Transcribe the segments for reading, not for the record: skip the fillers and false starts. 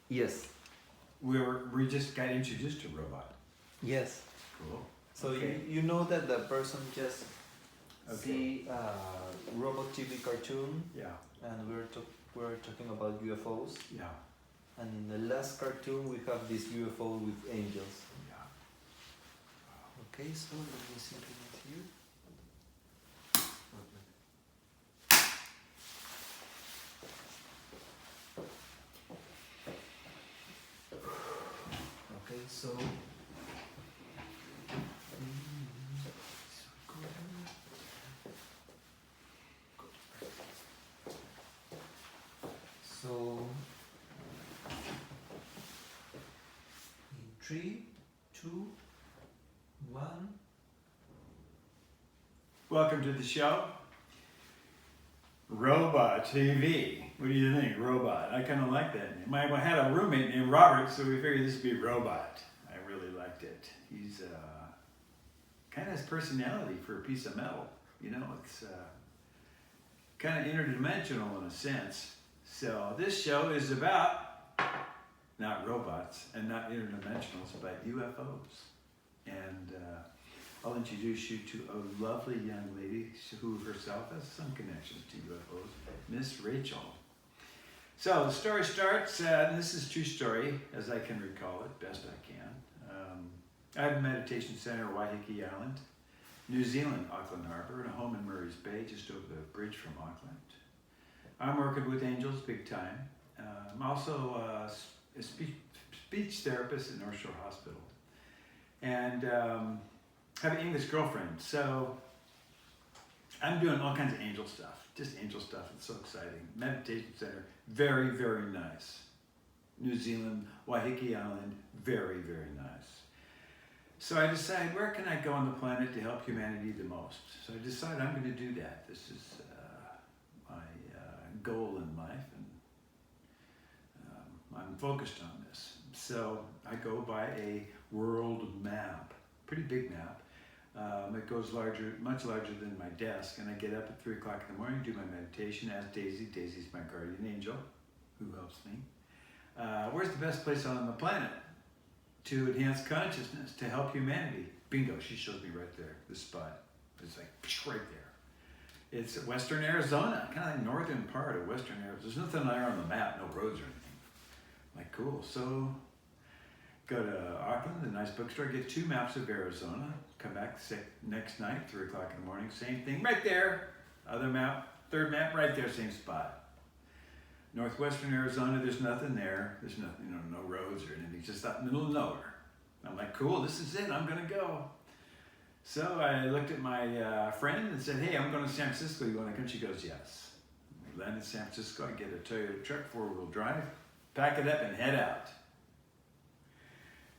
Yes. We just got introduced to robot. Yes. Cool. So Okay. you know that the person just Okay. see robot TV cartoon, Yeah. and we're talking about UFOs. Yeah. And in the last cartoon we have this UFO with angels. Yeah. Okay, so let me simply it here. Okay, so so in 3, 2, 1. Welcome to the show. Robot TV. What do you think, Robot? I kind of like that name. I had a roommate named Robert, so we figured this would be Robot. I really liked it. He's kind of has personality for a piece of metal. You know, it's kind of interdimensional in a sense. So this show is about not robots and not interdimensionals, but UFOs. And I'll introduce you to a lovely young lady who herself has some connections to UFOs, Miss Rachel. So the story starts, and this is a true story, as I can recall it, best I can. I have a meditation center in Waiheke Island, New Zealand, Auckland Harbour, and a home in Murray's Bay, just over the bridge from Auckland. I'm working with angels big time. I'm also a speech therapist at North Shore Hospital. And have an English girlfriend, so I'm doing all kinds of angel stuff, just angel stuff. It's so exciting. Meditation center, very, very nice. New Zealand, Waiheke Island, very, very nice. So I decide, where can I go on the planet to help humanity the most? So I decide I'm going to do that. This is my goal in life, and I'm focused on this. So I go by a world map, pretty big map. It goes much larger than my desk, and I get up at 3 o'clock in the morning, do my meditation, ask Daisy. Daisy's my guardian angel, who helps me. Where's the best place on the planet to enhance consciousness, to help humanity? Bingo, she shows me right there, the spot. It's like right there. It's Western Arizona, kind of like northern part of Western Arizona. There's nothing there on the map, no roads or anything. I'm like, cool. So go to Auckland, a nice bookstore, get 2 maps of Arizona, come back next night, 3 o'clock in the morning, same thing, right there. Other map, 3rd map, right there, same spot. Northwestern Arizona, there's nothing there. There's nothing, no roads or anything, just out in the middle of nowhere. I'm like, cool, this is it, I'm gonna go. So I looked at my friend and said, hey, I'm going to San Francisco, you wanna come? She goes, yes. We land in San Francisco, I get a Toyota truck, 4-wheel drive, pack it up and head out.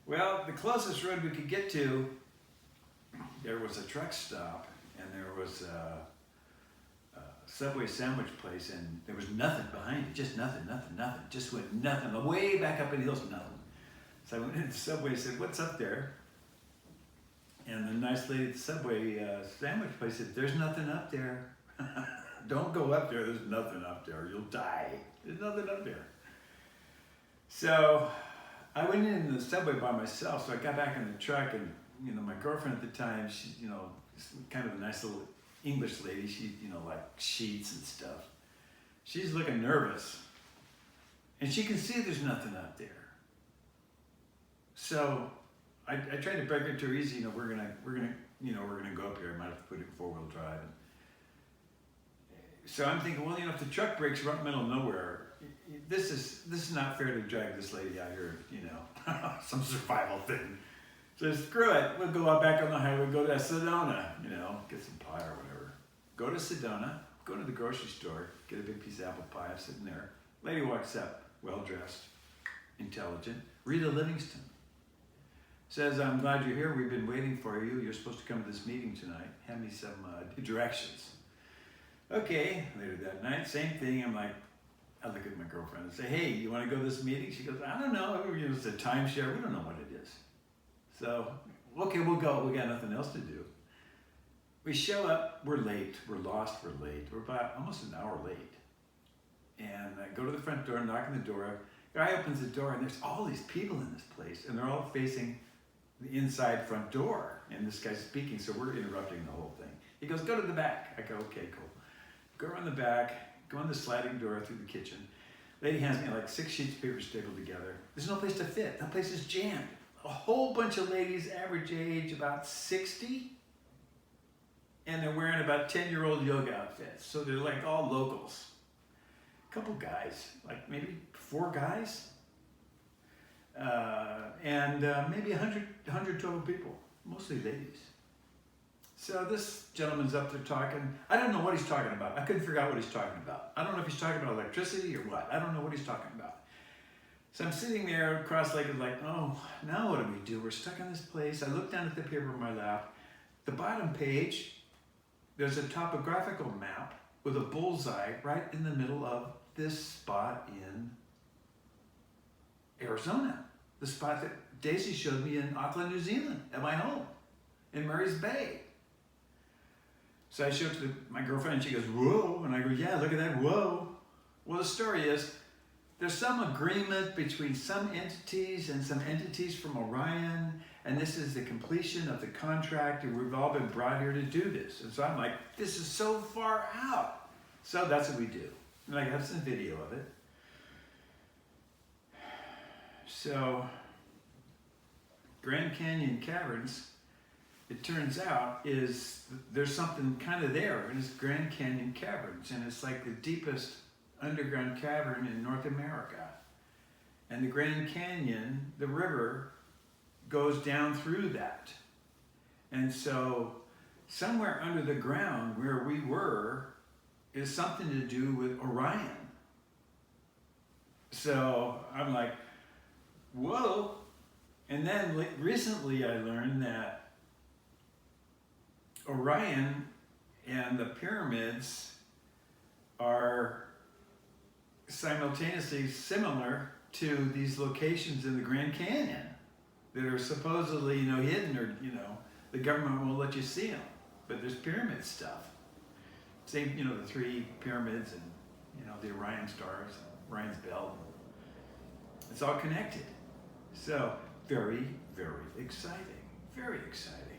Well, the closest road we could get to, there was a truck stop, and there was a Subway sandwich place, and there was nothing behind it, just nothing, just went nothing, way back up in the hills, nothing. So I went into the Subway and said, what's up there? And the nice lady at the Subway sandwich place said, there's nothing up there. Don't go up there, there's nothing up there, you'll die. There's nothing up there. So I went in the Subway by myself, so I got back in the truck, and my girlfriend at the time, she's kind of a nice little English lady. She like sheets and stuff. She's looking nervous, and she can see there's nothing up there. So I tried to break it to her easy. We're gonna go up here. I might have to put it in 4-wheel drive. So I'm thinking, well, if the truck breaks right in the middle of nowhere, this is not fair to drag this lady out here, some survival thing. So screw it, we'll go out back on the highway, go to Sedona, get some pie or whatever. Go to Sedona, go to the grocery store, get a big piece of apple pie. I'm sitting there. Lady walks up, well-dressed, intelligent, Rita Livingston. Says, I'm glad you're here, we've been waiting for you. You're supposed to come to this meeting tonight. Hand me some directions. Okay, later that night, same thing. I look at my girlfriend and say, hey, you want to go to this meeting? She goes, I don't know. It's a timeshare. We don't know what it is. So, okay, we'll go. We got nothing else to do. We show up. We're late. We're lost. We're late. We're about almost an hour late. And I go to the front door, knock on the door, Guy opens the door and there's all these people in this place and they're all facing the inside front door. And this guy's speaking, so we're interrupting the whole thing. He goes, go to the back. I go, okay, cool. Go around the back, go in the sliding door through the kitchen. Lady hands me like 6 sheets of paper stapled together. There's no place to fit. That place is jammed. A whole bunch of ladies, average age about 60. And they're wearing about 10-year-old yoga outfits. So they're like all locals. A couple guys, like maybe 4 guys. And maybe 100 total people, mostly ladies. So this gentleman's up there talking. I don't know what he's talking about. I couldn't figure out what he's talking about. I don't know if he's talking about electricity or what. I don't know what he's talking about. So I'm sitting there cross-legged like, oh, now what do we do? We're stuck in this place. I look down at the paper in my lap. The bottom page, there's a topographical map with a bullseye right in the middle of this spot in Arizona. The spot that Daisy showed me in Auckland, New Zealand, at my home, in Murray's Bay. So I showed it to my girlfriend and she goes, whoa, and I go, yeah, look at that, whoa. Well, the story is, there's some agreement between some entities and some entities from Orion, and this is the completion of the contract, and we've all been brought here to do this. And so I'm like, this is so far out. So that's what we do. And I have some video of it. So, Grand Canyon Caverns, it turns out, there's something kind of there in this Grand Canyon Caverns, and it's like the deepest underground cavern in North America. And the Grand Canyon, the river, goes down through that. And so, somewhere under the ground where we were is something to do with Orion. So, I'm like, whoa. And then recently I learned that Orion and the pyramids are simultaneously similar to these locations in the Grand Canyon that are supposedly, hidden, or, the government won't let you see them. But there's pyramid stuff. Same, the 3 pyramids and, the Orion stars, Orion's belt. It's all connected. So, very, very exciting. Very exciting.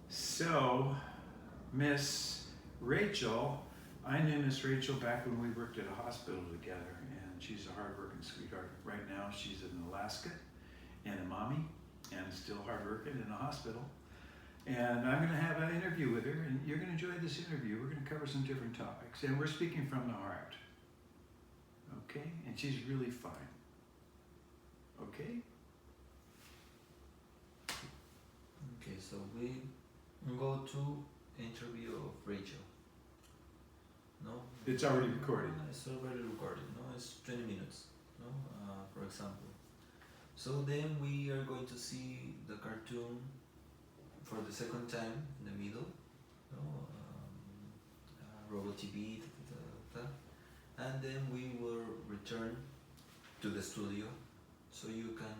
So, Miss Rachel, I knew Miss Rachel back when we worked at a hospital together, and she's a hard-working sweetheart. Right now, she's in Alaska and a mommy, and still hard-working in a hospital. And I'm going to have an interview with her, and you're going to enjoy this interview. We're going to cover some different topics, and we're speaking from the heart. Okay? And she's really fine. Okay? Okay, so we go to interview of Rachel. No? It's already recorded. It's already recorded. No, it's 20 minutes. No, for example. So then we are going to see the cartoon for the second time in the middle. No, Robo TV, and then we will return to the studio, so you can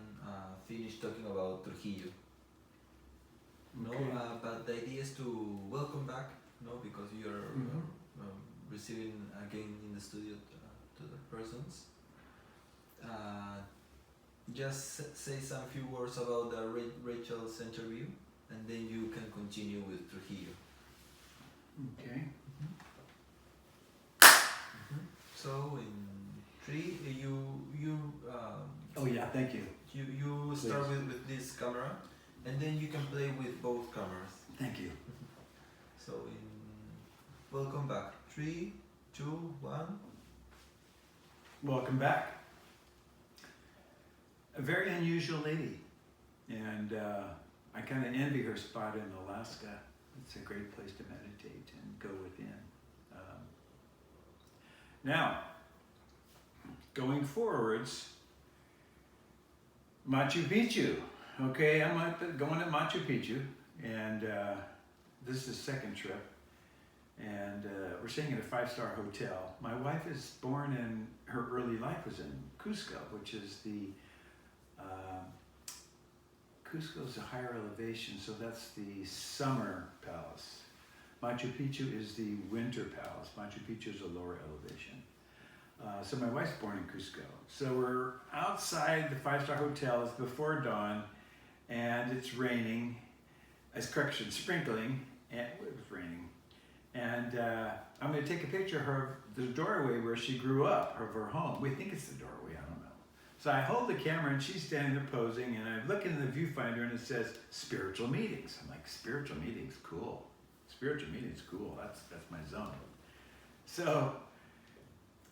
finish talking about Trujillo. Okay. No, but the idea is to welcome back, no, because you're receiving again in the studio to the persons. Just say some few words about the Rachel's interview, and then you can continue with Trujillo. Okay. So in 3, you Oh yeah, thank you. you start with this camera, and then you can play with both cameras. Thank you. So in welcome back. 3, 2, 1. Welcome back. A very unusual lady, and I kind of envy her spot in Alaska. It's a great place to meditate and go within. Now, going forwards, Machu Picchu. Okay, I'm going to Machu Picchu, and this is the second trip, and we're staying at a 5-star hotel. My wife is born in, her early life was in Cusco, which is the, Cusco's a higher elevation, so that's the summer palace. Machu Picchu is the winter palace. Machu Picchu is a lower elevation. So my wife's born in Cusco. So we're outside the 5-star hotel. It's before dawn, and it's raining. It's correction, sprinkling, and it was raining. And I'm going to take a picture of her, the doorway where she grew up, of her home. We think it's the doorway, I don't know. So I hold the camera, and she's standing there posing, and I look in the viewfinder, and it says spiritual meetings. I'm like, spiritual meetings, cool. Spiritual meetings, cool. That's my zone. So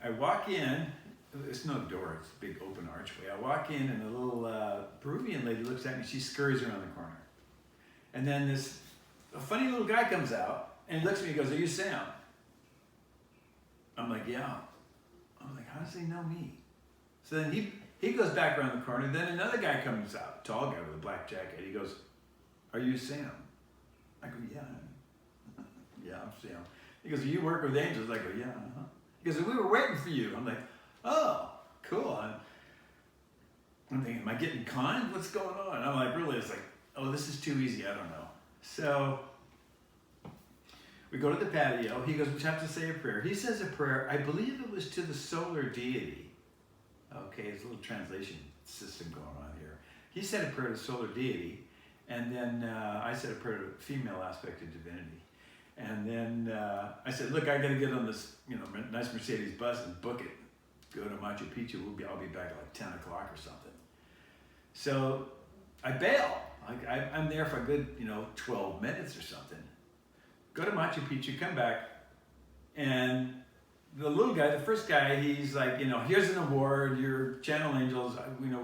I walk in. It's no door, it's a big open archway. I walk in, and a little Peruvian lady looks at me. She scurries around the corner. And then a funny little guy comes out, and he looks at me and goes, "Are you Sam?" I'm like, "Yeah." I'm like, "How does he know me?" So then he goes back around the corner. Then another guy comes out, tall guy with a black jacket. He goes, "Are you Sam?" I go, "Yeah." "Yeah, I'm Sam." He goes, "Do you work with angels?" I go, "Yeah." Uh-huh. He goes, "We were waiting for you." I'm like, "Oh, cool." I'm thinking, am I getting conned? What's going on? I'm like, really? It's like, oh, this is too easy. I don't know. So we go to the patio. He goes, "We have to say a prayer." He says a prayer. I believe it was to the solar deity. Okay, there's a little translation system going on here. He said a prayer to the solar deity, and then I said a prayer to the female aspect of divinity. And then I said, "Look, I got to get on this, nice Mercedes bus and book it. Go to Machu Picchu. I'll be back at like 10 o'clock or something." So I bail. I'm there for a good, 12 minutes or something. Go to Machu Picchu, come back, and the little guy, the first guy, he's like, "Here's an award. Your channel angels."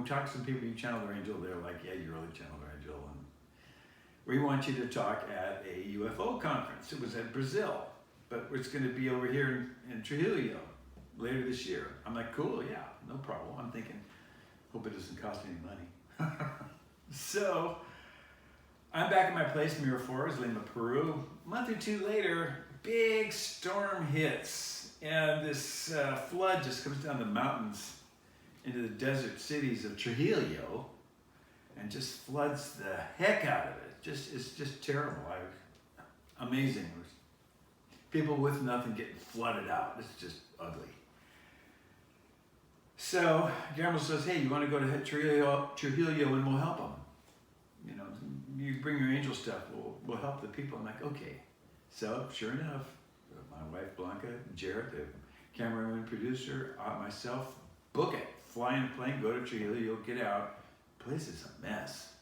Talk to some people. You channel their angel. They're like, "Yeah, you really channel their angel." And we want you to talk at a UFO conference. It was at Brazil, but it's going to be over here in Trujillo later this year. I'm like, "Cool, yeah, no problem." I'm thinking, hope it doesn't cost any money. So I'm back at my place, Miraflores, Lima, Peru. A month or two later, big storm hits, and this flood just comes down the mountains into the desert cities of Trujillo and just floods the heck out of it. It's just terrible. Amazing. People with nothing getting flooded out. It's just ugly. So Guillermo says, "Hey, you want to go to Trujillo and we'll help them? You bring your angel stuff, we'll help the people." I'm like, "Okay." So sure enough, my wife Blanca, Jared, the cameraman, producer, myself, book it, fly in a plane, go to Trujillo, get out. Place is a mess.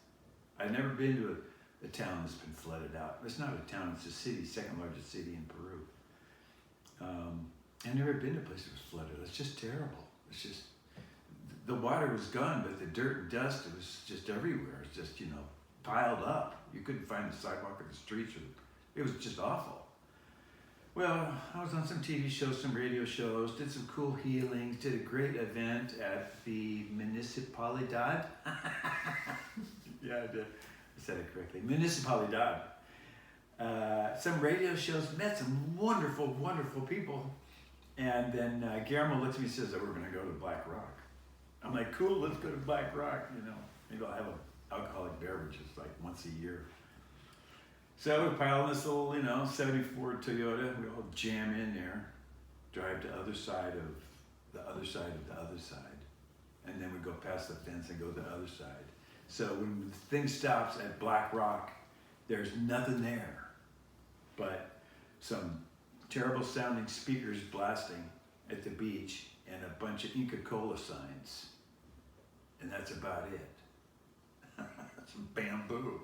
I've never been to a town that's been flooded out. It's not a town, it's a city, second largest city in Peru. I've never been to a place that was flooded. It's just terrible. It's just, the water was gone, but the dirt and dust, it was just everywhere. It's just, piled up. You couldn't find the sidewalk or the streets. It was just awful. Well, I was on some TV shows, some radio shows, did some cool healings, did a great event at the Municipalidad. Yeah, I did. I said it correctly. Municipalidad. Some radio shows, met some wonderful, wonderful people. And then Guillermo looks at me and says that we're going to go to Black Rock. I'm like, "Cool, let's go to Black Rock." Maybe I'll have an alcoholic beverage like once a year. So we pile in this little, 74 Toyota. We all jam in there, drive to the other side of the other side of the other side. And then we go past the fence and go to the other side. So when the thing stops at Black Rock, there's nothing there but some terrible sounding speakers blasting at the beach and a bunch of Inca Cola signs. And that's about it. Some bamboo.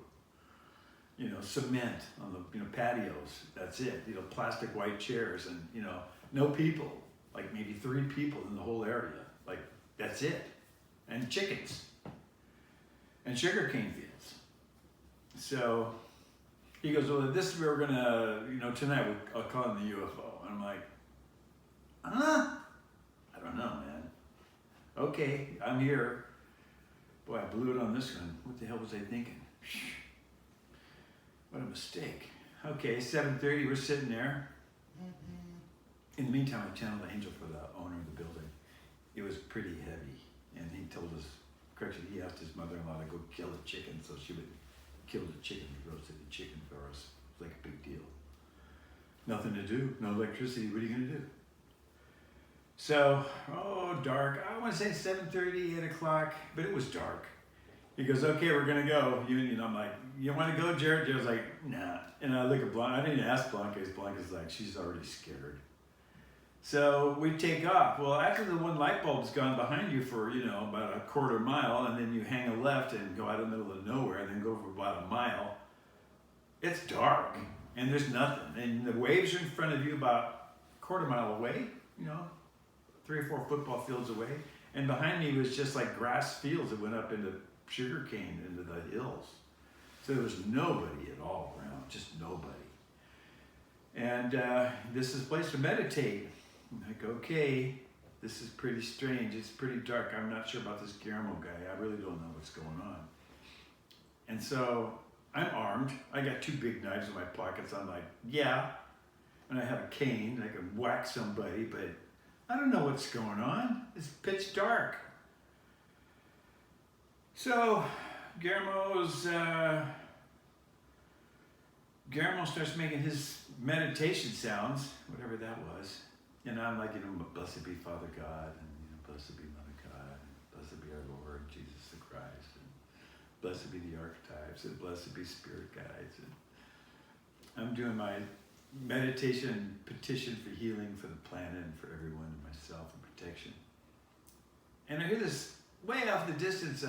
Cement on the patios. That's it. Plastic white chairs and no people. Like maybe 3 people in the whole area. Like that's it. And chickens. And sugarcane fields. So he goes, "Well, this we're gonna, tonight I'll call him the UFO." And I'm like, I don't know, man. Okay, I'm here. Boy, I blew it on this one. What the hell was I thinking? What a mistake. Okay, 7:30, we're sitting there. In the meantime, I channeled the angel for the owner of the building. It was pretty heavy, and he told us, he asked his mother-in-law to go kill a chicken, so she would kill the chicken, roasted the chicken for us. It was like a big deal. Nothing to do, no electricity, what are you gonna do? So, dark. I want to say 7:30, 8 o'clock, but it was dark. He goes, okay, we're gonna go. I'm like, you want to go, Jared? Jared's like, nah. And I look at Blanca. I didn't ask Blanca. Because Blanca's like, she's already scared. So we take off. Well, after the one light bulb's gone behind you for about a quarter mile, and then you hang a left and go out in the middle of nowhere, and then go for about a mile. It's dark, and there's nothing, and the waves are in front of you about a quarter mile away. 3 or 4 football fields away, and behind me was just like grass fields that went up into sugarcane into the hills. So there was nobody at all around, just nobody. And this is a place to meditate. I'm like, okay, this is pretty strange. It's pretty dark. I'm not sure about this Guillermo guy. I really don't know what's going on. And so I'm armed. I got 2 big knives in my pockets. I'm like, yeah. And I have a cane. I can whack somebody, but I don't know what's going on. It's pitch dark. So Guillermo starts making his meditation sounds, whatever that was. And I'm like, blessed be Father God, and blessed be Mother God, and blessed be our Lord Jesus the Christ, and blessed be the archetypes, and blessed be spirit guides. And I'm doing my meditation petition for healing for the planet and for everyone and myself and protection. And I hear this way off in the distance,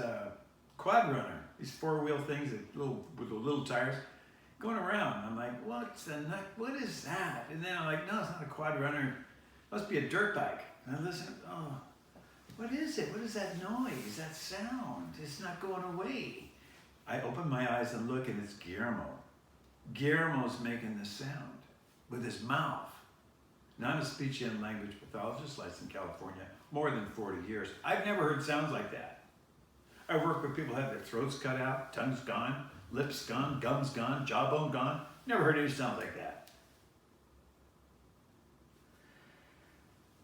quad runner, these 4-wheel things with the little tires going around. I'm like, what is that? And then I'm like, no, it's not a quad runner. It must be a dirt bike. And I listen, what is it? What is that noise, that sound? It's not going away. I open my eyes and look, and it's Guillermo. Guillermo's making this sound with his mouth. Now, I'm a speech and language pathologist licensed in California, more than 40 years. I've never heard sounds like that. I work with people who have their throats cut out, tongues gone, lips gone, gums gone, jawbone gone. Never heard any sounds like that.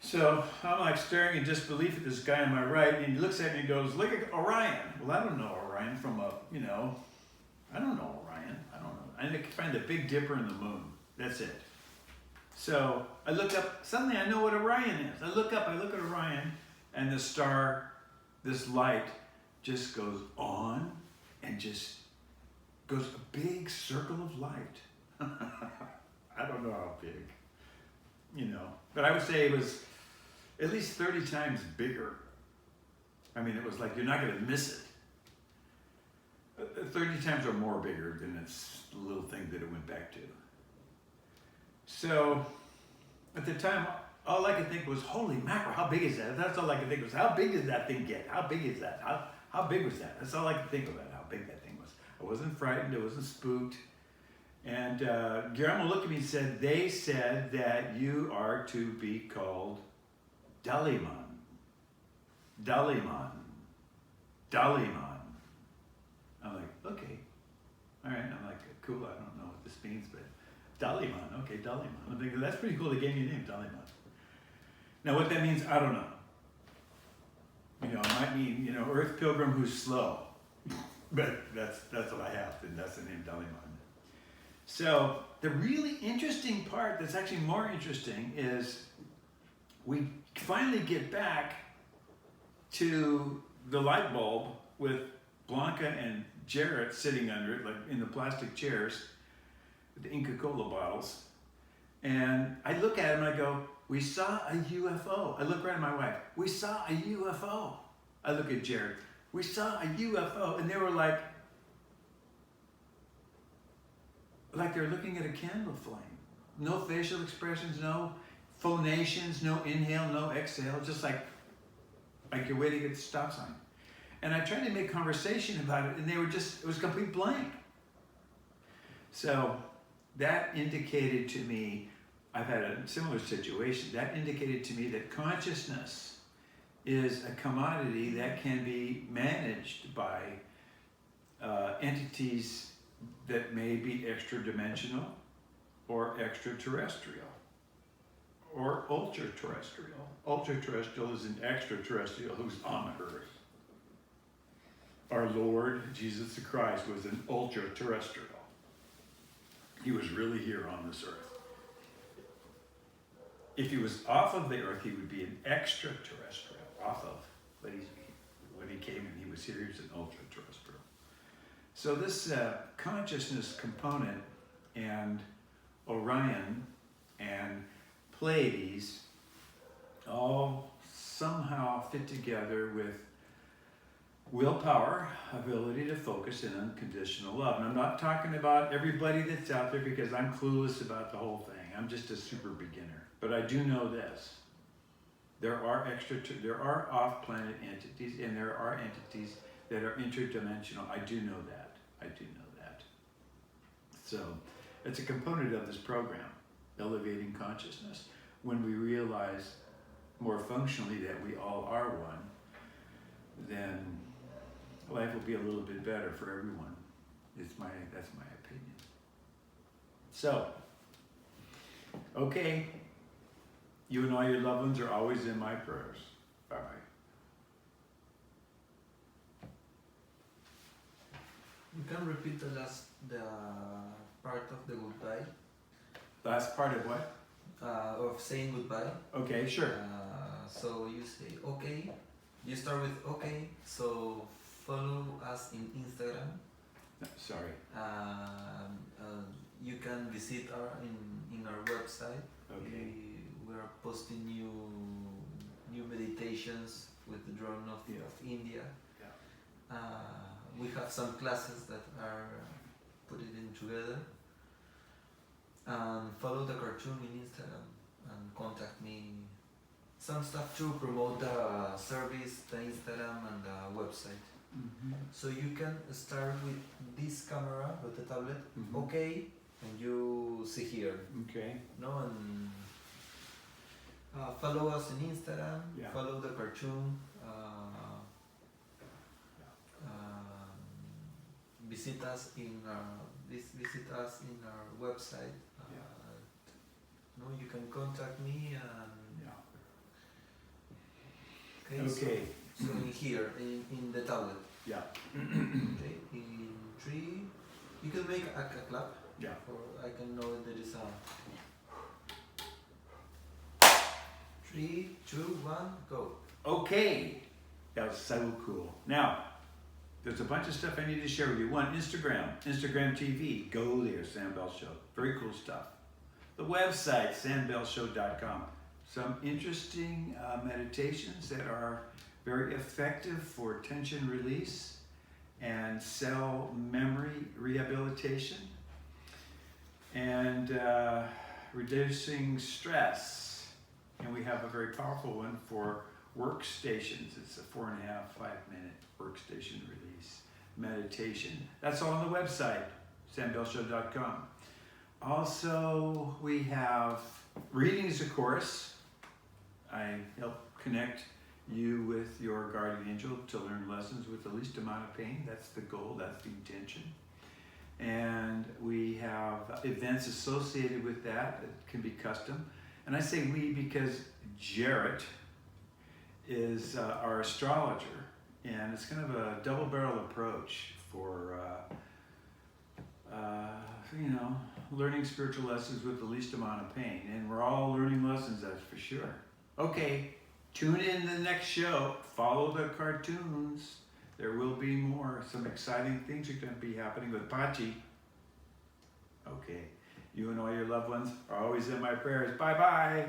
So I'm like staring in disbelief at this guy on my right, and he looks at me and goes, look at Orion. Well, I don't know Orion from I don't know Orion. I don't know. I can find the Big Dipper and the moon. That's it. So I look up, suddenly I know what Orion is. I look up, I look at Orion, and the star, this light, just goes on and just goes a big circle of light. I don't know how big, but I would say it was at least 30 times bigger. I mean, it was like, you're not going to miss it. 30 times or more bigger than its little thing that it went back to. So at the time, all I could think was, holy mackerel, how big is that? That's all I could think was, how big does that thing get? How big is that? How big was that? That's all I could think about, how big that thing was. I wasn't frightened, I wasn't spooked. And Guillermo looked at me and said, they said that you are to be called Daliman. Daliman. Daliman. I'm like, okay. All right. I'm like, cool. I don't know what this means, but Daliman. Okay, Daliman. I'm thinking, that's pretty cool. They gave me a name, Daliman. Now, what that means, I don't know. It might mean, Earth Pilgrim who's slow. But that's what I have, and that's the name Daliman. So the really interesting part that's actually more interesting is we finally get back to the light bulb with Blanca and Jarrett sitting under it, like in the plastic chairs with the Inca Cola bottles. And I look at him and I go, we saw a UFO. I look right at my wife. We saw a UFO. I look at Jared. We saw a UFO. And they were like they're looking at a candle flame. No facial expressions, no phonations, no inhale, no exhale, just like you're waiting at the stop sign. And I tried to make conversation about it, and they were it was complete blank. So that indicated to me, I've had a similar situation, that indicated to me that consciousness is a commodity that can be managed by entities that may be extra-dimensional or extraterrestrial or ultra-terrestrial. Ultra-terrestrial is an extraterrestrial who's on Earth. Our Lord Jesus the Christ was an ultra-terrestrial. He was really here on this earth. if he was off of the earth, he would be an extraterrestrial. Off of, but when he came and he was here, he was an ultra-terrestrial. So this consciousness component and Orion and Pleiades all somehow fit together with willpower, ability to focus, and unconditional love. And I'm not talking about everybody that's out there because I'm clueless about the whole thing. I'm just a super beginner. But I do know this. There are off-planet entities, and there are entities that are interdimensional. I do know that. I do know that. So it's a component of this program, elevating consciousness. When we realize more functionally that we all are one, then life will be a little bit better for everyone. That's my opinion. So, okay, you and all your loved ones are always in my prayers. Bye-bye. You can repeat the part of the goodbye, Last part of what? of saying goodbye. Okay, sure. So you say okay. You start with okay. So follow us in Instagram. Sorry. You can visit in our website. Okay. We are posting new meditations with the drone of India. Yeah. We have some classes that are put it in together. Follow the cartoon in Instagram and contact me. Some stuff to promote the service, the Instagram and the website. Mm-hmm. So you can start with this camera, with the tablet, Mhm. okay, and you see here, Okay. no, and follow us on Instagram, Yeah. follow the cartoon, visit us in our website. No, you can contact me and Yeah. okay. Okay. So in here in the tablet. Yeah. Okay, in 3, you can make a clap, Yeah. or I can know there is a 3, 2, 1, go. Okay. That was so cool. Now, there's a bunch of stuff I need to share with you. One, Instagram TV. Go there, Sam Bell Show. Very cool stuff. The website, sambellshow.com. Some interesting meditations that are very effective for tension release and cell memory rehabilitation and reducing stress. And we have a very powerful one for workstations. It's a 4.5, 5-minute workstation release meditation. That's all on the website, sambellshow.com. Also, we have readings, of course. I help connect you with your guardian angel to learn lessons with the least amount of pain. That's the goal, that's the intention. And we have events associated with that can be custom. And I say we because Jarrett is our astrologer, and it's kind of a double-barrel approach for learning spiritual lessons with the least amount of pain. And we're all learning lessons, that's for sure. Okay, tune in to the next show. Follow the cartoons. There will be more. Some exciting things are going to be happening with Pachi. Okay, you and all your loved ones are always in my prayers. Bye-bye.